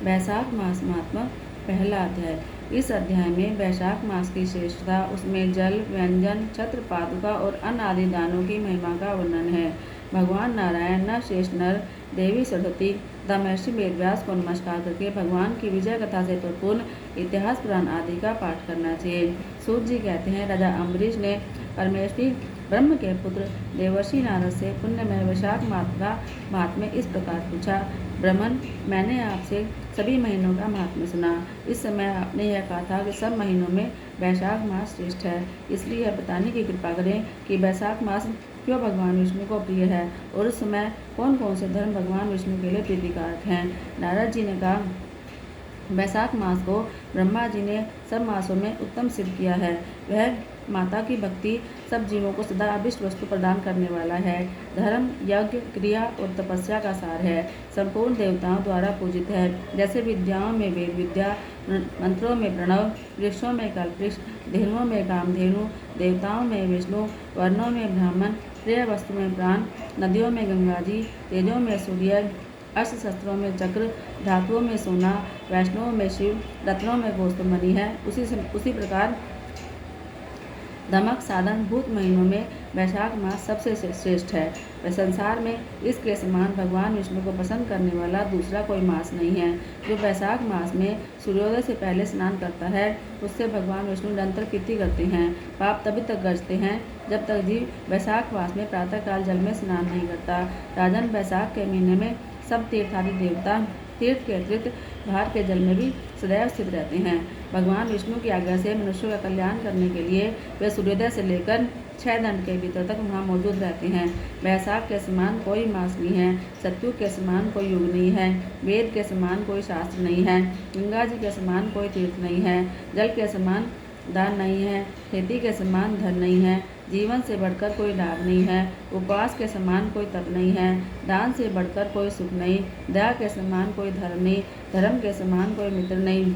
वैशाख मास महात्मा पहला अध्याय। इस अध्याय में वैशाख मास की श्रेष्ठता, उसमें जल, व्यंजन, छत्र, पादुका और अन्य आदि दानों की महिमा का वर्णन है। भगवान नारायण, नरश्रेष्ठ नर, देवी सरस्वती तथा महर्षि वेदव्यास को नमस्कार करके भगवान की विजय कथा से परिपूर्ण इतिहास पुराण आदि का पाठ करना चाहिए। सूत जी कहते हैं, राजा अम्बरीश ने परमेश्वरी ब्रह्म के पुत्र देवर्षि नारद से पुण्यमय वैशाख मास का महात्म्य इस प्रकार पूछा। ब्रह्मन, मैंने आपसे सभी महीनों का महात्म्य सुना। इस समय आपने यह कहा था कि सब महीनों में वैशाख मास श्रेष्ठ है, इसलिए यह बताने की कृपा करें कि वैशाख मास क्यों भगवान विष्णु को प्रिय है और उस समय कौन कौन से धर्म भगवान विष्णु के लिए प्रीतिकारक हैं। नारद जी ने कहा, वैशाख मास को ब्रह्मा जी ने सब मासों में उत्तम सिद्ध किया है। वह माता की भक्ति सब जीवों को सदा अभिष्ट वस्तु प्रदान करने वाला है। धर्म, यज्ञ, क्रिया और तपस्या का सार है। संपूर्ण देवताओं द्वारा पूजित है। जैसे विद्याओं में वेद विद्या, मंत्रों में प्रणव, वृक्षों में कल्पवृक्ष, धेनुओं में कामधेनु, देवताओं में विष्णु, वर्णों में ब्राह्मण, प्रिय वस्तु में प्राण, नदियों में गंगा जी, तेजों में सूर्य, अस्त्र शस्त्रों में चक्र, धातुओं में सोना, वैष्णवों में शिव, रत्नों में कौस्तुभमणि है। उसी प्रकार दमक साधन भूत महीनों में वैशाख मास सबसे श्रेष्ठ है। वह संसार में इसके समान भगवान विष्णु को पसंद करने वाला दूसरा कोई मास नहीं है। जो वैशाख मास में सूर्योदय से पहले स्नान करता है, उससे भगवान विष्णु निरंतर प्रीति करते हैं। पाप तभी तक गरजते हैं जब तक जीव वैशाख मास में प्रातःकाल जल में स्नान नहीं करता। राजन, वैशाख के महीने में सब तीर्थादि देवता तीर्थ के अतिरिक्त बाहर के जल में भी सदैव स्थित रहते हैं। भगवान विष्णु की आज्ञा से मनुष्यों का कल्याण करने के लिए वे सूर्योदय से लेकर 6 दंड के भीतर तक वहाँ मौजूद रहते हैं। वैशाख के समान कोई मास नहीं है, सतयुग के समान कोई युग नहीं है, वेद के समान कोई शास्त्र नहीं है, गंगा जी के समान कोई तीर्थ नहीं है, जल के समान दान नहीं है, खेती के समान धन नहीं है, जीवन से बढ़कर कोई लाभ नहीं है, उपवास के समान कोई तप नहीं है, दान से बढ़कर कोई सुख नहीं, दया के समान कोई धर्म नहीं, धर्म के समान कोई मित्र नहीं,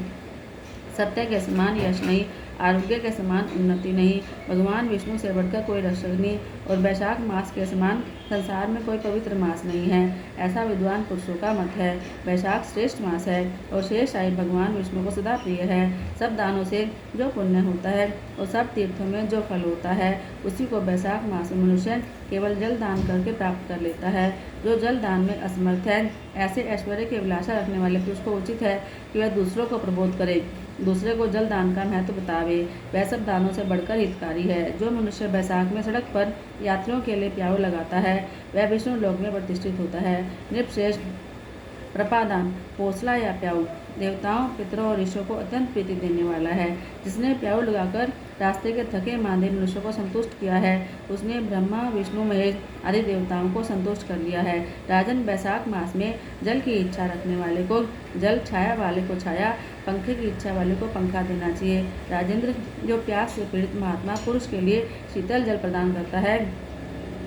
सत्य के समान यश नहीं, आरोग्य के समान उन्नति नहीं, भगवान विष्णु से बढ़कर कोई रक्षक नहीं और वैशाख मास के समान संसार में कोई पवित्र मास नहीं है। ऐसा विद्वान पुरुषों का मत है। वैशाख श्रेष्ठ मास है और शेष आयु भगवान विष्णु को सदा प्रिय है। सब दानों से जो पुण्य होता है और सब तीर्थों में जो फल होता है, उसी को वैशाख मास में मनुष्य केवल जल दान करके प्राप्त कर लेता है। जो जल दान में असमर्थ है, ऐसे ऐश्वर्य की अभिलाषा रखने वाले पुरुष को उचित है कि वह दूसरों को प्रबोध करे, दूसरे को जल दान का महत्व बतावे। वह सब दानों से बढ़कर हितकारी है। जो मनुष्य वैशाख में सड़क पर यात्रियों के लिए प्याऊ लगाता है, वह विष्णु लोक में प्रतिष्ठित होता है। नृपश्रेष्ठ प्रपादान, पोसला या प्याऊ देवताओं, पितरों और ऋषियों को अत्यंत प्रीति देने वाला है। जिसने प्याऊ लगाकर रास्ते के थके मांदे मनुष्यों को संतुष्ट किया है, उसने ब्रह्मा, विष्णु, महेश आदि देवताओं को संतुष्ट कर लिया है। राजन, वैशाख मास में जल की इच्छा रखने वाले को जल, छाया वाले को छाया, पंखे की इच्छा वाले को पंखा देना चाहिए। राजेंद्र, जो प्यास से पीड़ित महात्मा पुरुष के लिए शीतल जल प्रदान करता है,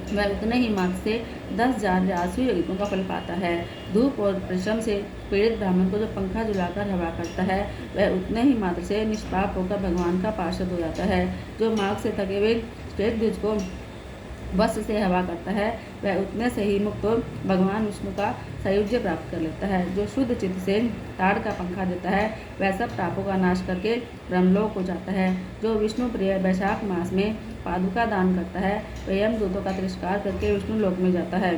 वह उतने ही मात्र से 10,000 राजस्वी यज्ञों का फल पाता है। धूप और परिश्रम से पीड़ित ब्राह्मण को जो पंखा झुलाकर हवा करता है, वह उतने ही मात्र से निष्पाप होकर भगवान का पार्षद हो जाता है। जो मार्ग से थके हुए श्वेत द्विज को वस्त्र से हवा करता है, वह उतने से ही मुक्त भगवान विष्णु का सायुज्य प्राप्त कर लेता है। जो शुद्ध चित्त से ताड़ का पंखा देता है, वह सब पापों का नाश करके ब्रह्मलोक हो जाता है। जो विष्णु प्रिय वैशाख मास में पादुका दान करता है, वह यमदूतों का तिरस्कार करके विष्णु लोक में जाता है।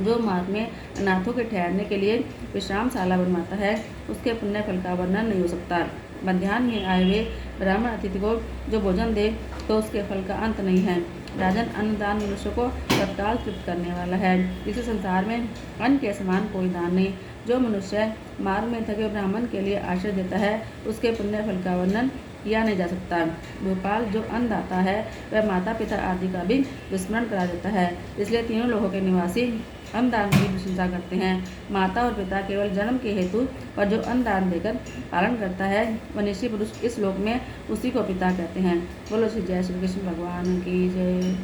जो मार्ग में अनाथों के ठहरने के लिए विश्रामशाला बनवाता है, उसके पुण्य फल का वर्णन नहीं हो सकता। मध्याह्न में आए हुए ब्राह्मण अतिथि को जो भोजन दे, तो उसके फल का अंत नहीं है। राजन, अन्नदान मनुष्य को तत्काल तृप्त करने वाला है। इस संसार में अन्न के समान कोई दान नहीं। जो मनुष्य मार्ग में थके ब्राह्मण के लिए आश्रय देता है, उसके पुण्य फल का वर्णन किया नहीं जा सकता। गोपाल, जो अन्नदाता है, वह माता पिता आदि का भी विस्मरण करा देता है। इसलिए तीनों लोगों के निवासी अन्नदान की प्रशंसा करते हैं। माता और पिता केवल जन्म के हेतु पर जो अन्नदान देकर पालन करता है, वह निश्चित पुरुष इस लोक में उसी को पिता कहते हैं। बोलो श्री जय श्री कृष्ण भगवान की जय।